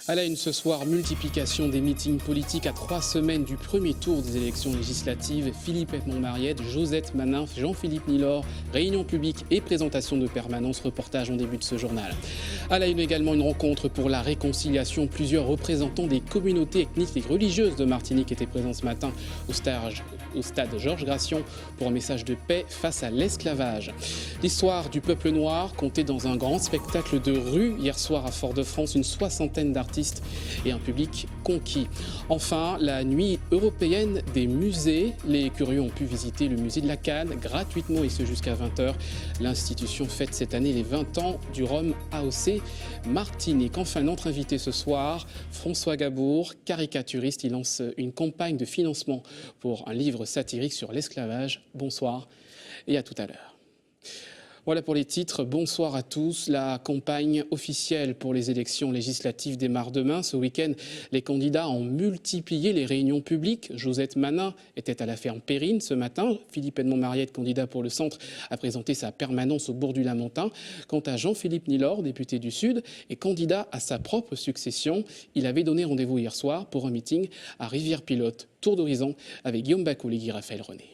À la une ce soir, multiplication des meetings politiques à 3 semaines du premier tour des élections législatives. Philippe Edmond-Mariette, Josette Manin, Jean-Philippe Nilor, réunion publique et présentation de permanence, reportage en début de ce journal. À la une également, une rencontre pour la réconciliation. Plusieurs représentants des communautés ethniques et religieuses de Martinique étaient présents ce matin au stade Georges Gration pour un message de paix face à l'esclavage. L'histoire du peuple noir comptée dans un grand spectacle de rue hier soir à Fort-de-France, une soixantaine d'artistes et un public conquis. Enfin, la nuit européenne des musées. Les curieux ont pu visiter le musée de la Canne gratuitement et ce jusqu'à 20h. L'institution fête cette année les 20 ans du Rhum AOC Martinique. Enfin, notre invité ce soir, François Gabour, caricaturiste. Il lance une campagne de financement pour un livre satirique sur l'esclavage. Bonsoir et à tout à l'heure. Voilà pour les titres. Bonsoir à tous. La campagne officielle pour les élections législatives démarre demain. Ce week-end, les candidats ont multiplié les réunions publiques. Josette Manin était à la ferme Périne ce matin. Philippe Edmond-Mariette, candidat pour le centre, a présenté sa permanence au bourg du Lamentin. Quant à Jean-Philippe Nilor, député du Sud, et candidat à sa propre succession, il avait donné rendez-vous hier soir pour un meeting à Rivière-Pilote. Tour d'horizon avec Guillaume Bacoul et Guy Raphaël René.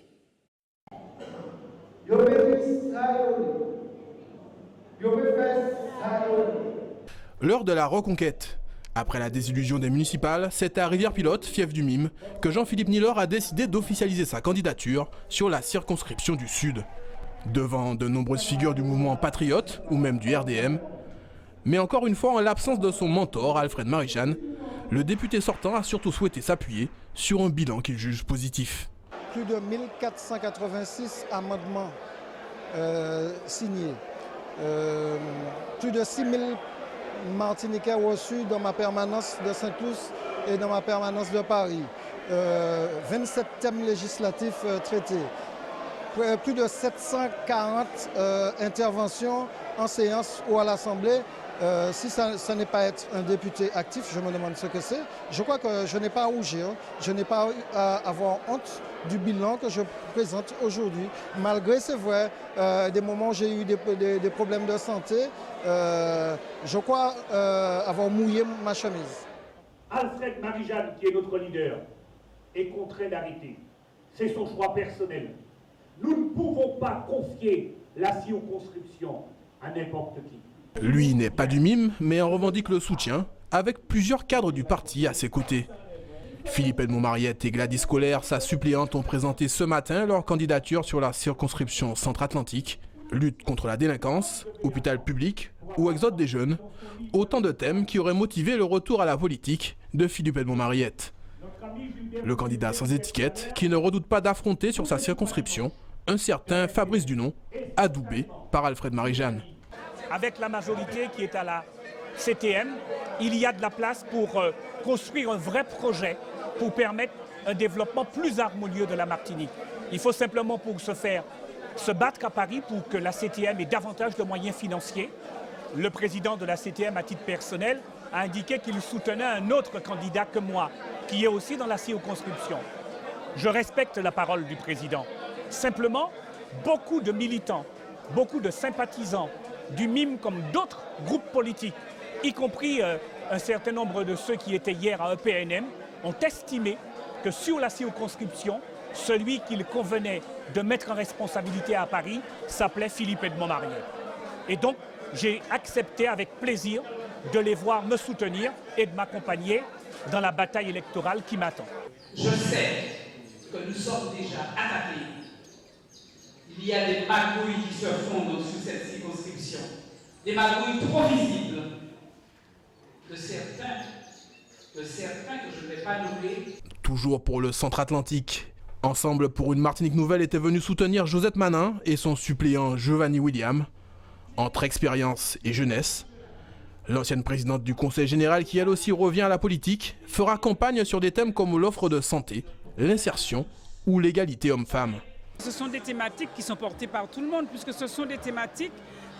L'heure de la reconquête. Après la désillusion des municipales, c'est à Rivière-Pilote, fief du Mime, que Jean-Philippe Nilor a décidé d'officialiser sa candidature sur la circonscription du Sud. Devant de nombreuses figures du mouvement patriote ou même du RDM. Mais encore une fois, en l'absence de son mentor, Alfred Marie-Jeanne, le député sortant a surtout souhaité s'appuyer sur un bilan qu'il juge positif. Plus de 1486 amendements signés. Plus de 6000 Martiniquais reçus dans ma permanence de Saint-Cloud et dans ma permanence de Paris. 27 thèmes législatifs traités. Plus de 740 interventions en séance ou à l'Assemblée. Si ça n'est pas être un député actif, je me demande ce que c'est. Je crois que je n'ai pas à rougir, je n'ai pas à avoir honte du bilan que je présente aujourd'hui. Malgré, c'est vrai, des moments où j'ai eu des problèmes de santé, je crois avoir mouillé ma chemise. Alfred Marie-Jeanne, qui est notre leader, est contraint d'arrêter. C'est son choix personnel. Nous ne pouvons pas confier la circonscription à n'importe qui. Lui n'est pas du Mime, mais en revendique le soutien, avec plusieurs cadres du parti à ses côtés. Philippe Edmond-Mariette et Gladys Colère, sa suppléante, ont présenté ce matin leur candidature sur la circonscription Centre-Atlantique, lutte contre la délinquance, hôpital public ou exode des jeunes, autant de thèmes qui auraient motivé le retour à la politique de Philippe Edmond-Mariette. Le candidat sans étiquette, qui ne redoute pas d'affronter sur sa circonscription un certain Fabrice Dunon, adoubé par Alfred Marie-Jeanne. Avec la majorité qui est à la CTM, il y a de la place pour construire un vrai projet pour permettre un développement plus harmonieux de la Martinique. Il faut simplement pour ce faire se battre à Paris pour que la CTM ait davantage de moyens financiers. Le président de la CTM, à titre personnel, a indiqué qu'il soutenait un autre candidat que moi, qui est aussi dans la circonscription. Je respecte la parole du président. Simplement, beaucoup de militants, beaucoup de sympathisants du Mime comme d'autres groupes politiques, y compris un certain nombre de ceux qui étaient hier à EPNM, ont estimé que sur la circonscription, celui qu'il convenait de mettre en responsabilité à Paris s'appelait Philippe Edmond-Mariette. Et donc, j'ai accepté avec plaisir de les voir me soutenir et de m'accompagner dans la bataille électorale qui m'attend. Je sais que nous sommes déjà attaqués. Il y a des magouilles qui se fondent sur cette circonscription. Des magouilles trop visibles de certains que je ne vais pas nommer. Toujours pour le Centre-Atlantique. Ensemble pour une Martinique nouvelle était venu soutenir Josette Manin et son suppléant Giovanni William. Entre expérience et jeunesse, l'ancienne présidente du Conseil général, qui elle aussi revient à la politique, fera campagne sur des thèmes comme l'offre de santé, l'insertion ou l'égalité homme-femme. Ce sont des thématiques qui sont portées par tout le monde, puisque ce sont des thématiques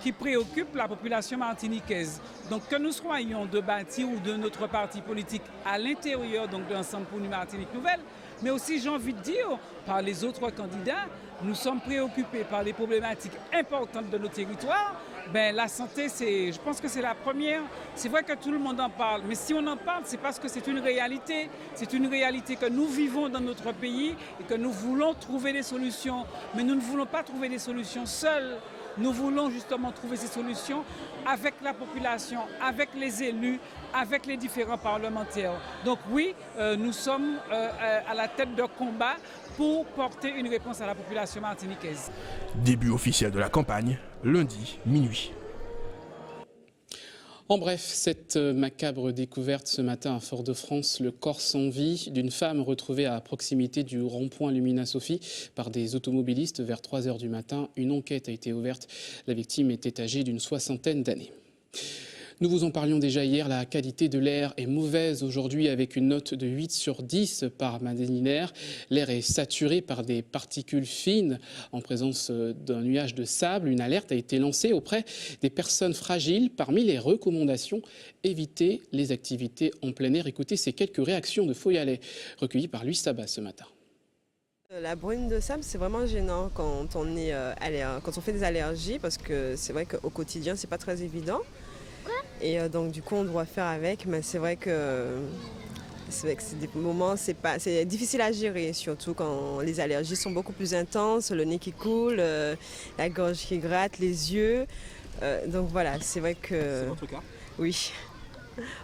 qui préoccupent la population martiniquaise. Donc que nous soyons de Bâti ou de notre parti politique à l'intérieur donc de l'Ensemble pour une Martinique nouvelle, mais aussi j'ai envie de dire par les autres candidats, nous sommes préoccupés par les problématiques importantes de nos territoires. La santé, je pense que c'est la première. C'est vrai que tout le monde en parle, mais si on en parle, c'est parce que c'est une réalité. C'est une réalité que nous vivons dans notre pays et que nous voulons trouver des solutions. Mais nous ne voulons pas trouver des solutions seuls. Nous voulons justement trouver ces solutions avec la population, avec les élus, avec les différents parlementaires. Donc oui, nous sommes à la tête de combat pour porter une réponse à la population martiniquaise. Début officiel de la campagne, lundi, minuit. En bref, cette macabre découverte ce matin à Fort-de-France, le corps sans vie d'une femme retrouvée à proximité du rond-point Lumina-Sophie par des automobilistes vers 3 h du matin. Une enquête a été ouverte. La victime était âgée d'une 60aine d'années. Nous vous en parlions déjà hier, la qualité de l'air est mauvaise aujourd'hui avec une note de 8 sur 10 par Madélinaire. L'air est saturé par des particules fines en présence d'un nuage de sable. Une alerte a été lancée auprès des personnes fragiles. Parmi les recommandations, éviter les activités en plein air. Écoutez ces quelques réactions de Foyalais recueillies par Louis Sabas ce matin. La bruine de sable, c'est vraiment gênant quand on fait des allergies parce que c'est vrai qu'au quotidien, c'est pas très évident. Et donc du coup on doit faire avec, mais c'est vrai que c'est des moments, c'est difficile à gérer, surtout quand les allergies sont beaucoup plus intenses, le nez qui coule, la gorge qui gratte, les yeux. Donc voilà, c'est vrai que... C'est votre cas ? Oui.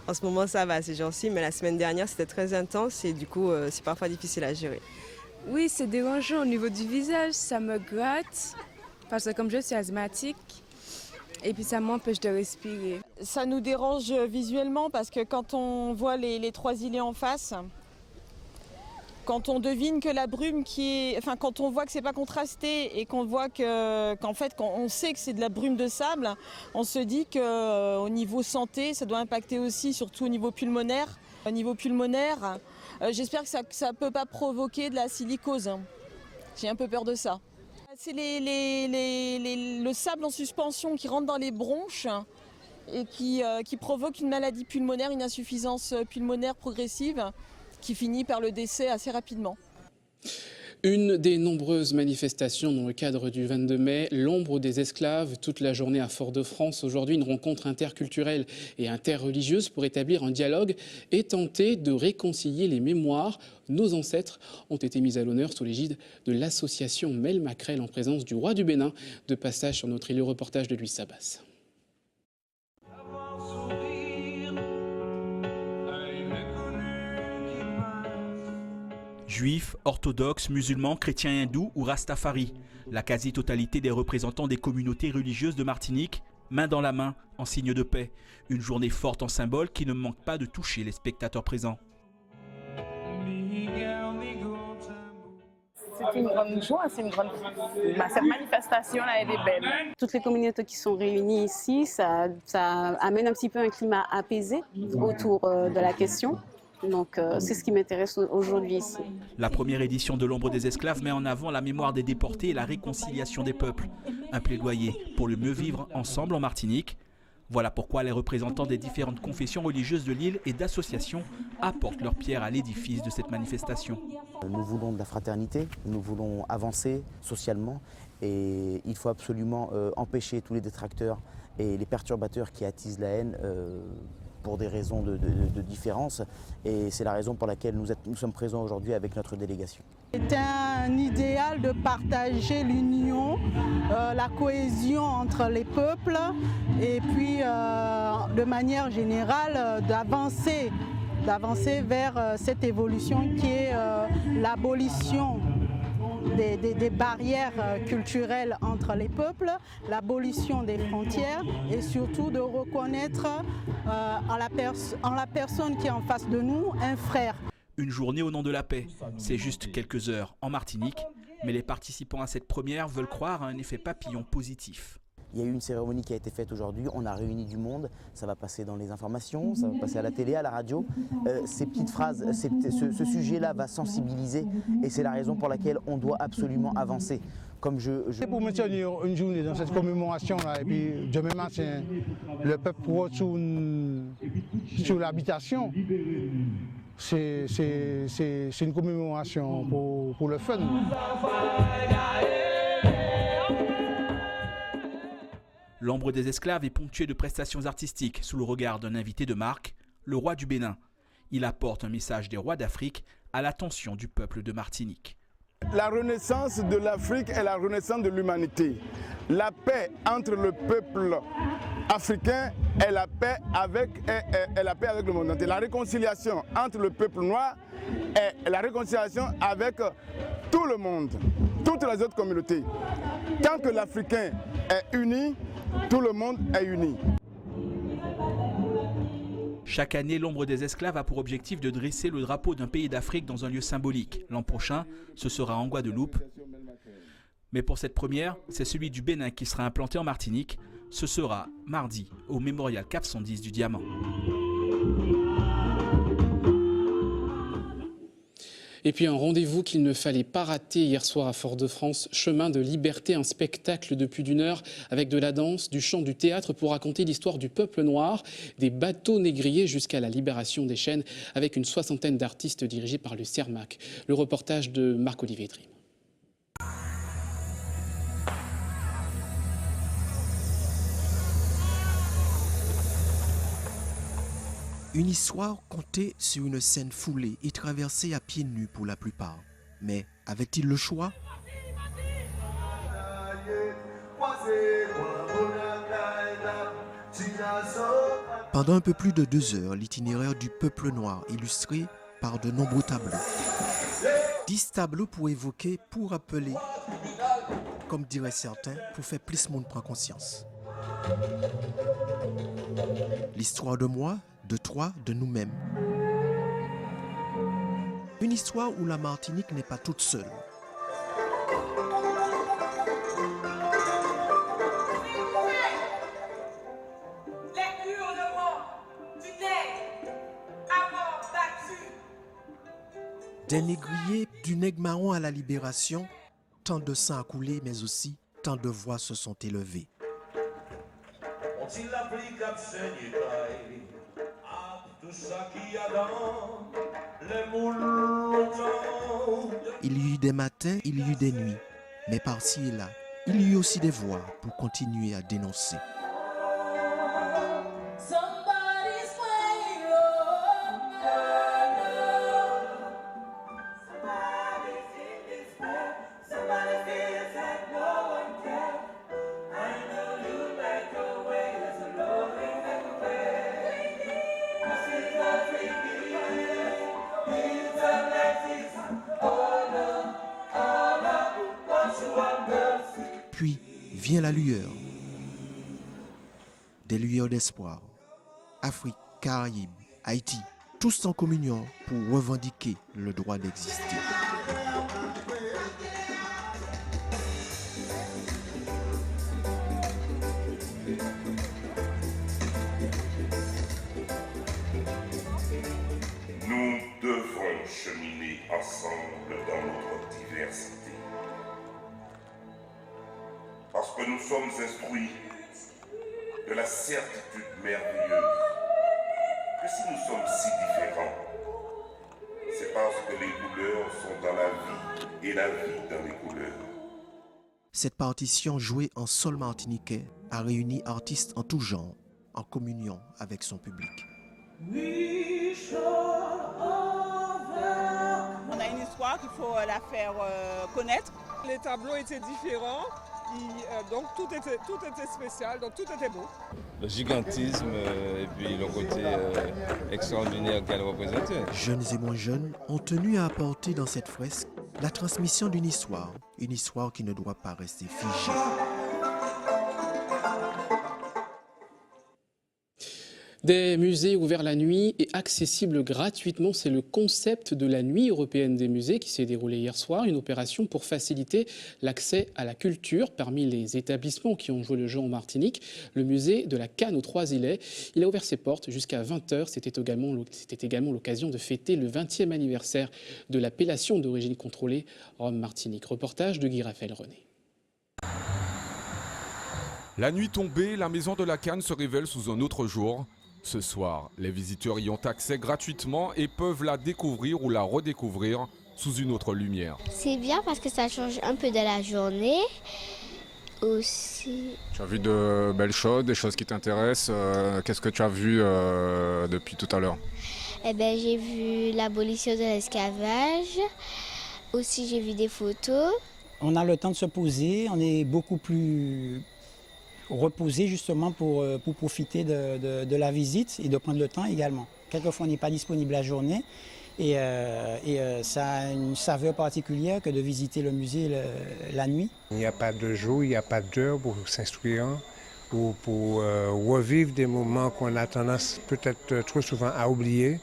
En ce moment ça va, ces jours-ci, mais la semaine dernière c'était très intense et du coup c'est parfois difficile à gérer. Oui, c'est dérangeant au niveau du visage, ça me gratte, parce que comme je suis asthmatique, et puis ça m'empêche de respirer. Ça nous dérange visuellement parce que quand on voit les trois îlets en face, quand on devine que la brume quand on voit que c'est pas contrasté et qu'on voit qu'en fait on sait que c'est de la brume de sable, on se dit qu'au niveau santé, ça doit impacter aussi, surtout au niveau pulmonaire. Au niveau pulmonaire, j'espère que ça peut pas provoquer de la silicose. J'ai un peu peur de ça. C'est le sable en suspension qui rentre dans les bronches et qui provoque une maladie pulmonaire, une insuffisance pulmonaire progressive qui finit par le décès assez rapidement. Une des nombreuses manifestations dans le cadre du 22 mai, l'ombre des esclaves, toute la journée à Fort-de-France. Aujourd'hui, une rencontre interculturelle et interreligieuse pour établir un dialogue et tenter de réconcilier les mémoires. Nos ancêtres ont été mis à l'honneur sous l'égide de l'association Mel Macrel en présence du roi du Bénin. De passage sur notre île, le reportage de Louis Sabas. Juifs, orthodoxes, musulmans, chrétiens hindous ou rastafari. La quasi-totalité des représentants des communautés religieuses de Martinique, main dans la main, en signe de paix. Une journée forte en symbole qui ne manque pas de toucher les spectateurs présents. C'est une grande joie, cette manifestation-là, elle est belle. Toutes les communautés qui sont réunies ici, ça amène un petit peu un climat apaisé autour de la question. Donc c'est ce qui m'intéresse aujourd'hui ici. La première édition de l'ombre des esclaves met en avant la mémoire des déportés et la réconciliation des peuples. Un plaidoyer pour le mieux vivre ensemble en Martinique. Voilà pourquoi les représentants des différentes confessions religieuses de l'île et d'associations apportent leur pierre à l'édifice de cette manifestation. Nous voulons de la fraternité, nous voulons avancer socialement et il faut absolument empêcher tous les détracteurs et les perturbateurs qui attisent la haine pour des raisons de différence. Et c'est la raison pour laquelle nous sommes présents aujourd'hui avec notre délégation. C'est un idéal de partager l'union, la cohésion entre les peuples et puis de manière générale d'avancer vers cette évolution qui est l'abolition des barrières culturelles entre les peuples, l'abolition des frontières et surtout de reconnaître en la personne qui est en face de nous un frère. Une journée au nom de la paix, c'est juste quelques heures en Martinique, mais les participants à cette première veulent croire à un effet papillon positif. Il y a eu une cérémonie qui a été faite aujourd'hui, on a réuni du monde, ça va passer dans les informations, ça va passer à la télé, à la radio. Ces petites phrases, ce sujet-là va sensibiliser et c'est la raison pour laquelle on doit absolument avancer. C'est pour maintenir une journée dans cette commémoration-là et puis demain matin, le peuple retourne sur l'habitation. C'est une commémoration pour le fun. L'Ombre des esclaves est ponctuée de prestations artistiques sous le regard d'un invité de marque, le roi du Bénin. Il apporte un message des rois d'Afrique à l'attention du peuple de Martinique. La renaissance de l'Afrique est la renaissance de l'humanité. La paix entre le peuple africain est la paix avec le monde entier. La réconciliation entre le peuple noir est la réconciliation avec tout le monde, toutes les autres communautés. Tant que l'Africain est uni, tout le monde est uni. Chaque année, l'Ombre des esclaves a pour objectif de dresser le drapeau d'un pays d'Afrique dans un lieu symbolique. L'an prochain, ce sera en Guadeloupe. Mais pour cette première, c'est celui du Bénin qui sera implanté en Martinique. Ce sera mardi au Mémorial Cap 110 du Diamant. Et puis un rendez-vous qu'il ne fallait pas rater hier soir à Fort-de-France, Chemin de Liberté, un spectacle de plus d'1 heure avec de la danse, du chant, du théâtre pour raconter l'histoire du peuple noir, des bateaux négriers jusqu'à la libération des chaînes avec une 60aine d'artistes dirigés par le CERMAC. Le reportage de Marc-Olivier Drim. Une histoire contée sur une scène foulée et traversée à pieds nus pour la plupart. Mais avait-il le choix? Pendant un peu plus de 2 heures, l'itinéraire du peuple noir illustré par de nombreux tableaux. 10 tableaux pour évoquer, pour rappeler, comme diraient certains, pour faire plus de monde prendre conscience. L'histoire de moi, de toi, de nous-mêmes. Une histoire où la Martinique n'est pas toute seule. Des négriers, du nègre marron à la libération, tant de sang a coulé, mais aussi tant de voix se sont élevées. Il y eut des matins, il y eut des nuits, mais par-ci et là, il y eut aussi des voix pour continuer à dénoncer. Puis vient la lueur, des lueurs d'espoir. Afrique, Caraïbes, Haïti, tous en communion pour revendiquer le droit d'exister. Nous devons cheminer ensemble dans notre diversité. Parce que nous sommes instruits de la certitude merveilleuse que si nous sommes si différents, c'est parce que les couleurs sont dans la vie et la vie dans les couleurs. Cette partition jouée en sol martiniquais a réuni artistes en tout genre, en communion avec son public. On a une histoire qu'il faut la faire connaître. Les tableaux étaient différents, donc tout était spécial, donc tout était beau. Le gigantisme et puis le côté extraordinaire qu'elle représentait. Jeunes et moins jeunes ont tenu à apporter dans cette fresque la transmission d'une histoire qui ne doit pas rester figée. Des musées ouverts la nuit et accessibles gratuitement, c'est le concept de la Nuit européenne des musées qui s'est déroulée hier soir. Une opération pour faciliter l'accès à la culture. Parmi les établissements qui ont joué le jeu en Martinique, le musée de la Canne aux Trois-Îlets. Il a ouvert ses portes jusqu'à 20h. C'était également l'occasion de fêter le 20e anniversaire de l'appellation d'origine contrôlée Rome-Martinique. Reportage de Guy Raphaël René. La nuit tombée, la maison de la Canne se révèle sous un autre jour. Ce soir, les visiteurs y ont accès gratuitement et peuvent la découvrir ou la redécouvrir sous une autre lumière. C'est bien parce que ça change un peu de la journée aussi. Tu as vu de belles choses, des choses qui t'intéressent. Qu'est-ce que tu as vu depuis tout à l'heure? Eh ben, j'ai vu l'abolition de l'esclavage. Aussi, j'ai vu des photos. On a le temps de se poser, on est beaucoup plus reposer justement pour profiter de la visite et de prendre le temps également. Quelquefois, on n'est pas disponible la journée et ça a une saveur particulière que de visiter le musée la nuit. Il n'y a pas de jour, il n'y a pas d'heure pour s'instruire ou pour revivre des moments qu'on a tendance peut-être trop souvent à oublier.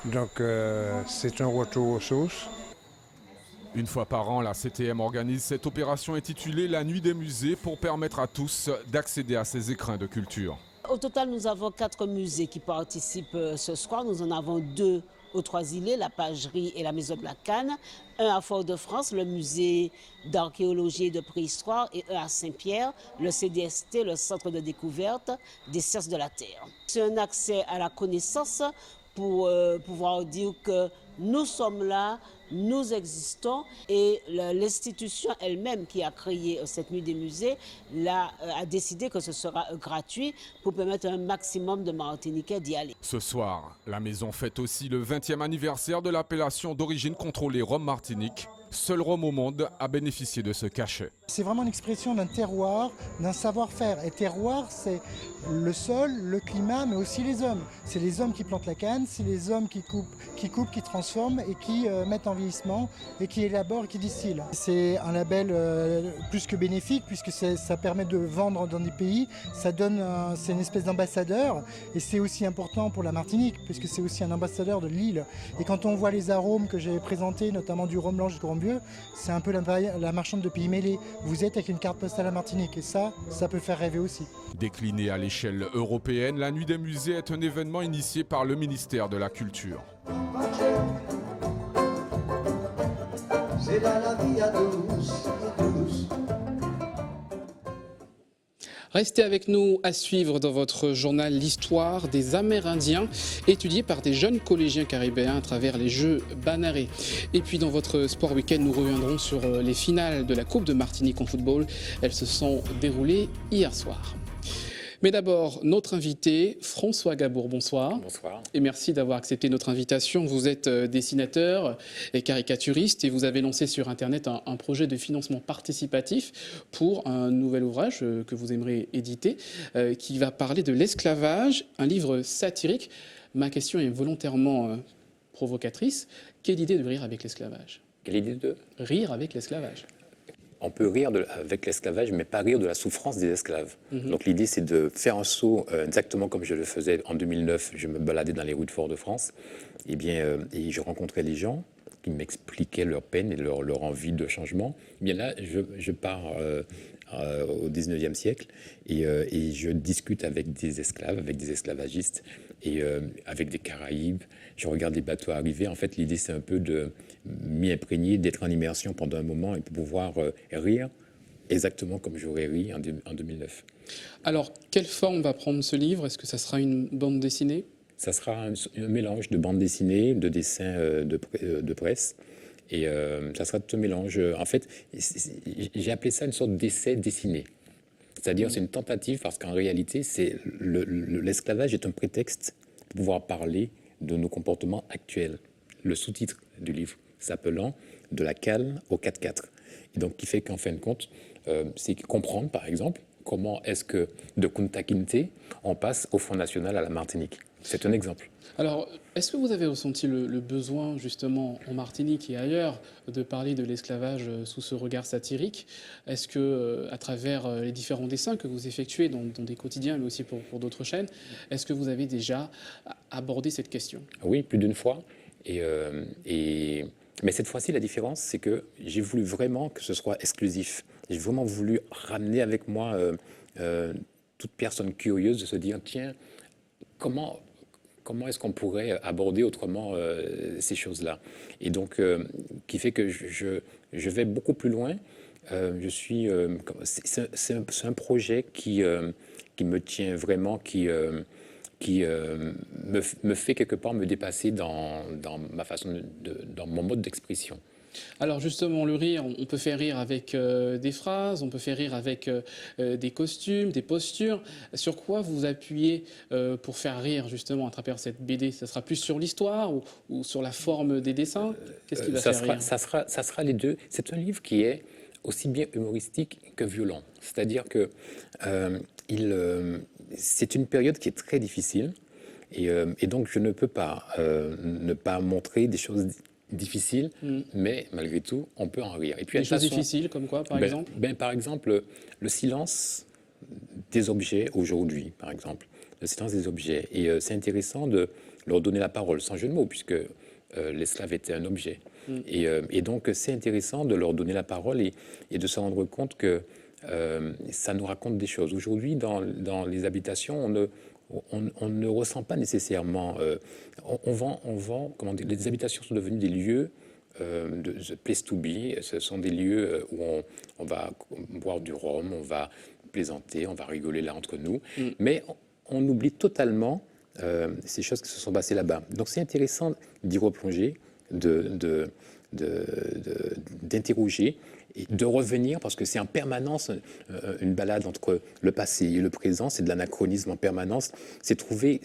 Donc c'est un retour aux sources. Une fois par an, la CTM organise cette opération intitulée La Nuit des musées pour permettre à tous d'accéder à ces écrins de culture. Au total, nous avons 4 musées qui participent ce soir. Nous en avons 2 aux Trois-Îlets, la Pagerie et la Maison de la Canne. Un à Fort-de-France, le musée d'archéologie et de préhistoire, et un à Saint-Pierre, le CDST, le Centre de découverte des sciences de la Terre. C'est un accès à la connaissance pour pouvoir dire que nous sommes là, nous existons, et l'institution elle-même qui a créé cette nuit des musées a décidé que ce sera gratuit pour permettre à un maximum de Martiniquais d'y aller. Ce soir, la maison fête aussi le 20e anniversaire de l'appellation d'origine contrôlée Rome-Martinique. Seul Rome au monde a bénéficié de ce cachet. C'est vraiment l'expression d'un terroir, d'un savoir-faire. Et terroir, c'est le sol, le climat, mais aussi les hommes. C'est les hommes qui plantent la canne, c'est les hommes qui coupent, qui transforment et qui mettent en vieillissement et qui élaborent et qui distillent. C'est un label plus que bénéfique puisque ça permet de vendre dans des pays. Ça donne, c'est une espèce d'ambassadeur et c'est aussi important pour la Martinique puisque c'est aussi un ambassadeur de l'île. Et quand on voit les arômes que j'ai présentés, notamment du rhum blanc jusqu'au rhum vieux, c'est un peu la marchande de pays mêlés. Vous êtes avec une carte postale à Martinique et ça peut faire rêver aussi. Décliné à l'échelle européenne, la Nuit des musées est un événement initié par le ministère de la Culture. Restez avec nous à suivre dans votre journal l'histoire des Amérindiens étudiée par des jeunes collégiens caribéens à travers les Jeux Banaré. Et puis dans votre Sport Week-end, nous reviendrons sur les finales de la Coupe de Martinique en football. Elles se sont déroulées hier soir. Mais d'abord, notre invité, François Gabour, bonsoir. Bonsoir. Et merci d'avoir accepté notre invitation. Vous êtes dessinateur et caricaturiste et vous avez lancé sur Internet un projet de financement participatif pour un nouvel ouvrage que vous aimeriez éditer qui va parler de l'esclavage, un livre satirique. Ma question est volontairement provocatrice. Quelle idée de rire avec l'esclavage? Quelle idée de rire avec l'esclavage? On peut rire avec l'esclavage, mais pas rire de la souffrance des esclaves. Donc l'idée, c'est de faire un saut, exactement comme je le faisais en 2009. Je me baladais dans les rues de Fort-de-France, et je rencontrais les gens qui m'expliquaient leur peine et leur envie de changement. Et bien là, je pars au 19e siècle et je discute avec des esclaves, avec des esclavagistes et avec des Caraïbes. Je regarde les bateaux arriver. En fait, l'idée, c'est un peu de m'y imprégner, d'être en immersion pendant un moment et de pouvoir rire exactement comme j'aurais ri en 2009. Alors, quelle forme va prendre ce livre? Est-ce que ça sera une bande dessinée? Ça sera un mélange de bande dessinée, de dessins de presse. Et ça sera tout un mélange. En fait, j'ai appelé ça une sorte d'essai dessiné. C'est-à-dire, c'est une tentative parce qu'en réalité, l'esclavage est un prétexte pour pouvoir parler de nos comportements actuels. Le sous-titre du livre s'appelant « De la cale au 4x4 ». Et donc, qui fait qu'en fin de compte, c'est comprendre, par exemple, comment est-ce que de Kunta Kinte, on passe au Front National à la Martinique. C'est un exemple. Alors, est-ce que vous avez ressenti le besoin, justement, en Martinique et ailleurs, de parler de l'esclavage sous ce regard satirique? Est-ce que, à travers les différents dessins que vous effectuez dans des quotidiens, mais aussi pour d'autres chaînes, est-ce que vous avez déjà abordé cette question? Oui, plus d'une fois. Mais cette fois-ci, la différence, c'est que j'ai voulu vraiment que ce soit exclusif. J'ai vraiment voulu ramener avec moi toute personne curieuse de se dire, tiens, comment est-ce qu'on pourrait aborder autrement ces choses-là? Et donc, qui fait que je vais beaucoup plus loin. C'est un projet qui me tient vraiment, qui me fait quelque part me dépasser dans ma façon, dans mon mode d'expression. Alors justement, le rire, on peut faire rire avec des phrases, on peut faire rire avec des costumes, des postures. Sur quoi vous appuyez pour faire rire justement à travers cette BD? Ça sera plus sur l'histoire ou sur la forme des dessins? Qu'est-ce qui va faire rire? Ça sera les deux. C'est un livre qui est aussi bien humoristique que violent. C'est-à-dire que c'est une période qui est très difficile et donc je ne peux pas ne pas montrer des choses difficiles, mais malgré tout, on peut en rire. Et puis, des choses difficiles, comme quoi, par exemple? Par exemple, le silence des objets aujourd'hui, par exemple. Le silence des objets. Et c'est intéressant de leur donner la parole, sans jeu de mots, puisque l'esclave était un objet. Et donc, c'est intéressant de leur donner la parole et de se rendre compte que ça nous raconte des choses. Aujourd'hui, dans les habitations, on ne ressent pas nécessairement. On vend, comment dire, les habitations sont devenues des lieux de place to be. Ce sont des lieux où on va boire du rhum, on va plaisanter, on va rigoler là entre nous. Mais on oublie totalement ces choses qui se sont passées là-bas. Donc c'est intéressant d'y replonger, d'interroger et de revenir, parce que c'est en permanence une balade entre le passé et le présent, c'est de l'anachronisme en permanence, c'est trouver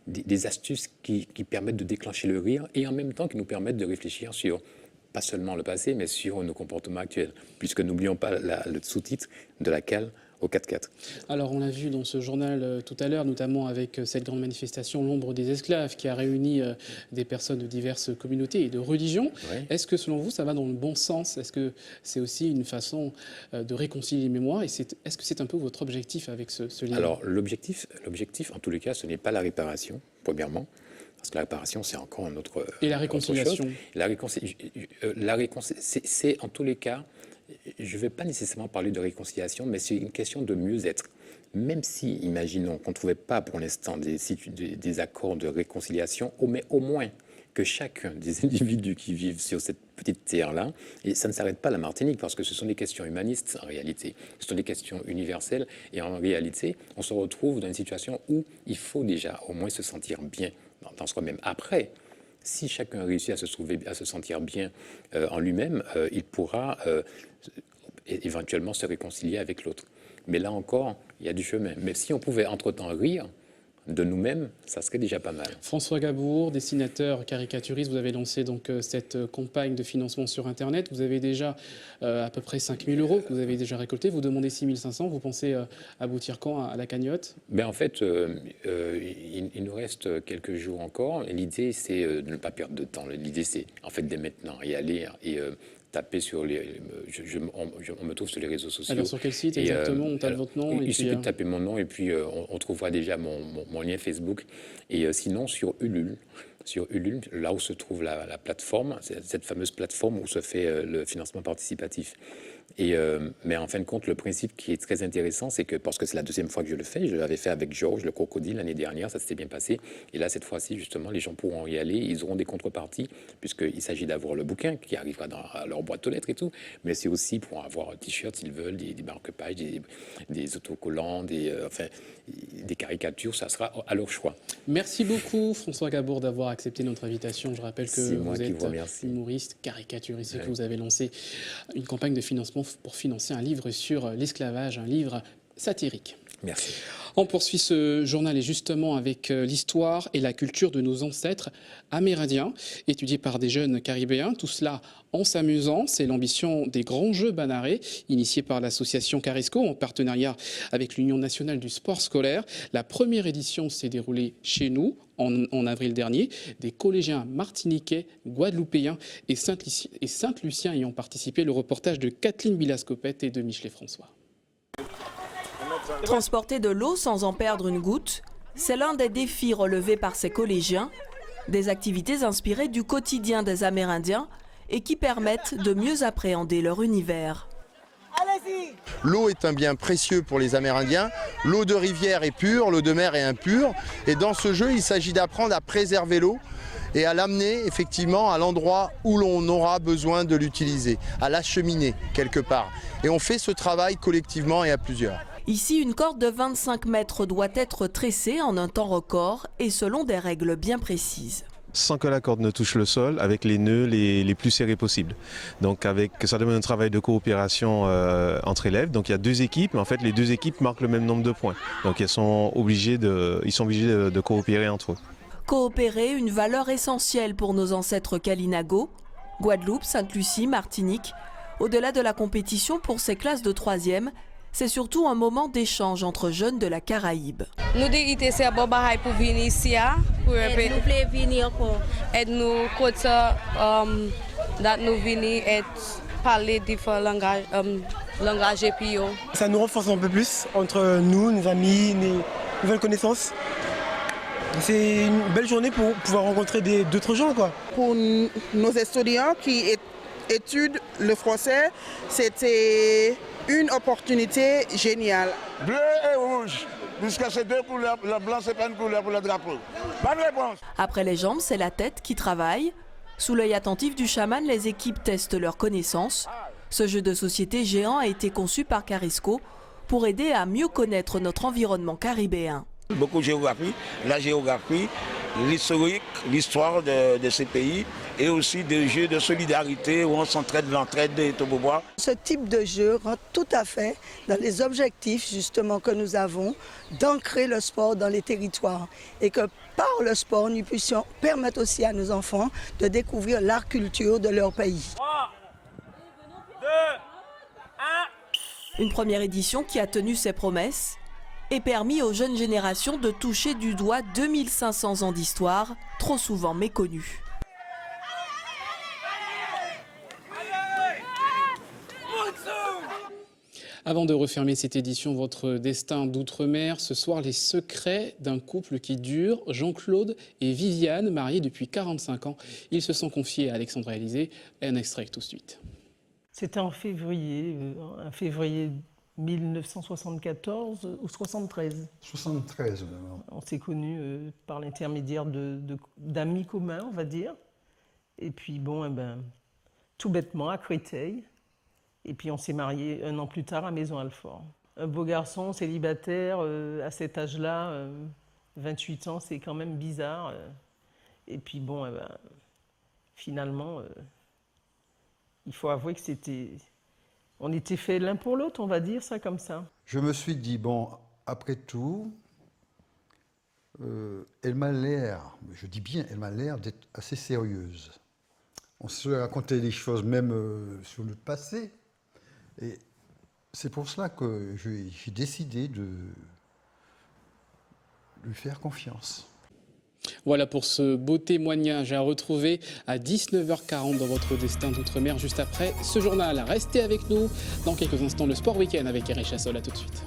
des astuces qui permettent de déclencher le rire et en même temps qui nous permettent de réfléchir sur, pas seulement le passé, mais sur nos comportements actuels, puisque n'oublions pas le sous-titre de la cale au 4x4. Alors on l'a vu dans ce journal tout à l'heure, notamment avec cette grande manifestation L'ombre des esclaves qui a réuni des personnes de diverses communautés et de religions. Ouais. Est-ce que selon vous ça va dans le bon sens? Est-ce que c'est aussi une façon de réconcilier les mémoires? Et est-ce que c'est un peu votre objectif avec ce livre? Alors l'objectif en tous les cas, ce n'est pas la réparation, premièrement. Parce que la réparation, c'est encore un autre. Et la réconciliation? C'est en tous les cas, je ne vais pas nécessairement parler de réconciliation, mais c'est une question de mieux-être. Même si, imaginons qu'on ne trouvait pas pour l'instant des accords de réconciliation, mais au moins que chacun des individus qui vivent sur cette petite terre-là, et ça ne s'arrête pas à la Martinique, parce que ce sont des questions humanistes en réalité, ce sont des questions universelles, et en réalité, on se retrouve dans une situation où il faut déjà au moins se sentir bien dans soi-même. Après, si chacun réussit à se sentir bien en lui-même, il pourra éventuellement se réconcilier avec l'autre. Mais là encore, il y a du chemin. Mais si on pouvait entre-temps rire de nous-mêmes, ça serait déjà pas mal. François Gabour, dessinateur, caricaturiste, vous avez lancé donc cette campagne de financement sur Internet. Vous avez déjà à peu près 5 000 € que vous avez déjà récoltés. Vous demandez 6 500. Vous pensez aboutir quand à la cagnotte? En fait, il nous reste quelques jours encore. L'idée, c'est de ne pas perdre de temps. L'idée, c'est en fait dès maintenant y aller et taper sur les... on me trouve sur les réseaux sociaux. Alors sur quel site exactement? On tape votre nom? Il suffit de taper mon nom et puis on trouvera déjà mon lien Facebook. Et sinon sur Ulule, là où se trouve la plateforme, cette fameuse plateforme où se fait le financement participatif. Mais en fin de compte, le principe qui est très intéressant, c'est que, parce que c'est la deuxième fois que je le fais, je l'avais fait avec Georges, le crocodile, l'année dernière, ça s'était bien passé. Et là, cette fois-ci, justement, les gens pourront y aller, ils auront des contreparties, puisqu'il s'agit d'avoir le bouquin qui arrivera dans leur boîte aux lettres et tout, mais c'est aussi pour avoir un t-shirt s'ils veulent, des marque-pages, des autocollants, des caricatures, ça sera à leur choix. Merci beaucoup, François Gabour, d'avoir accepté notre invitation. Je rappelle que vous êtes humoriste, caricaturiste, et que vous avez lancé une campagne de financement pour financer un livre sur l'esclavage, un livre satirique. Merci. On poursuit ce journal et justement avec l'histoire et la culture de nos ancêtres amérindiens, étudiés par des jeunes caribéens, tout cela en s'amusant. C'est l'ambition des grands Jeux Banaré, initiés par l'association Carisco en partenariat avec l'Union nationale du sport scolaire. La première édition s'est déroulée chez nous en avril dernier. Des collégiens martiniquais, guadeloupéens et Saint-Luciens y ont participé. Le reportage de Kathleen Bilascopette et de Michelet François. Transporter de l'eau sans en perdre une goutte, c'est l'un des défis relevés par ces collégiens, des activités inspirées du quotidien des Amérindiens et qui permettent de mieux appréhender leur univers. L'eau est un bien précieux pour les Amérindiens. L'eau de rivière est pure, l'eau de mer est impure. Et dans ce jeu, il s'agit d'apprendre à préserver l'eau et à l'amener effectivement à l'endroit où l'on aura besoin de l'utiliser, à l'acheminer quelque part. Et on fait ce travail collectivement et à plusieurs. Ici, une corde de 25 mètres doit être tressée en un temps record et selon des règles bien précises. Sans que la corde ne touche le sol, avec les nœuds les plus serrés possibles. Donc ça demande un travail de coopération entre élèves. Donc il y a 2 équipes, mais en fait les 2 équipes marquent le même nombre de points. Donc ils sont obligés de coopérer entre eux. Coopérer, une valeur essentielle pour nos ancêtres Kalinago, Guadeloupe, Sainte-Lucie, Martinique. Au-delà de la compétition pour ces classes de 3e, c'est surtout un moment d'échange entre jeunes de la Caraïbe. Nous disons que c'est bon pour venir ici, pour venir et nous nous venir et parler différents langages et puis ça nous renforce un peu plus entre nous, nos amis, nos nouvelles connaissances. C'est une belle journée pour pouvoir rencontrer d'autres gens, quoi. Pour nos étudiants qui étudient le français, c'était une opportunité géniale. Bleu et rouge, puisque c'est 2 couleurs, le blanc c'est pas une couleur pour le drapeau. Bonne réponse. Après les jambes, c'est la tête qui travaille. Sous l'œil attentif du chaman, les équipes testent leurs connaissances. Ce jeu de société géant a été conçu par Carisco pour aider à mieux connaître notre environnement caribéen. Beaucoup de géographie, la géographie, l'historique, l'histoire de ces pays et aussi des jeux de solidarité où on s'entraide, l'entraide et tout bois. Ce type de jeu rentre tout à fait dans les objectifs justement que nous avons d'ancrer le sport dans les territoires et que par le sport nous puissions permettre aussi à nos enfants de découvrir l'art culture de leur pays. 3, 2, 1. Une première édition qui a tenu ses promesses et permis aux jeunes générations de toucher du doigt 2500 ans d'histoire, trop souvent méconnue. Avant de refermer cette édition, votre destin d'outre-mer, ce soir, les secrets d'un couple qui dure, Jean-Claude et Viviane, mariés depuis 45 ans. Ils se sont confiés à Alexandra Élysée. Un extrait tout de suite. C'était en février 1974 ou 73. 73, vraiment. On s'est connus par l'intermédiaire d'amis communs, on va dire. Et puis, bon, tout bêtement, à Créteil. Et puis, on s'est mariés 1 an plus tard à Maison-Alfort. Un beau garçon, célibataire, à cet âge-là, 28 ans, c'est quand même bizarre. Et puis, bon, finalement, il faut avouer que on était faits l'un pour l'autre, on va dire ça comme ça. Je me suis dit, bon, après tout, elle m'a l'air, je dis bien, elle m'a l'air d'être assez sérieuse. On se racontait des choses même sur le passé. Et c'est pour cela que j'ai décidé de lui faire confiance. Voilà pour ce beau témoignage à retrouver à 19h40 dans votre destin d'outre-mer, juste après ce journal. Restez avec nous dans quelques instants, le Sport Week-end avec Eric Chassol. À tout de suite.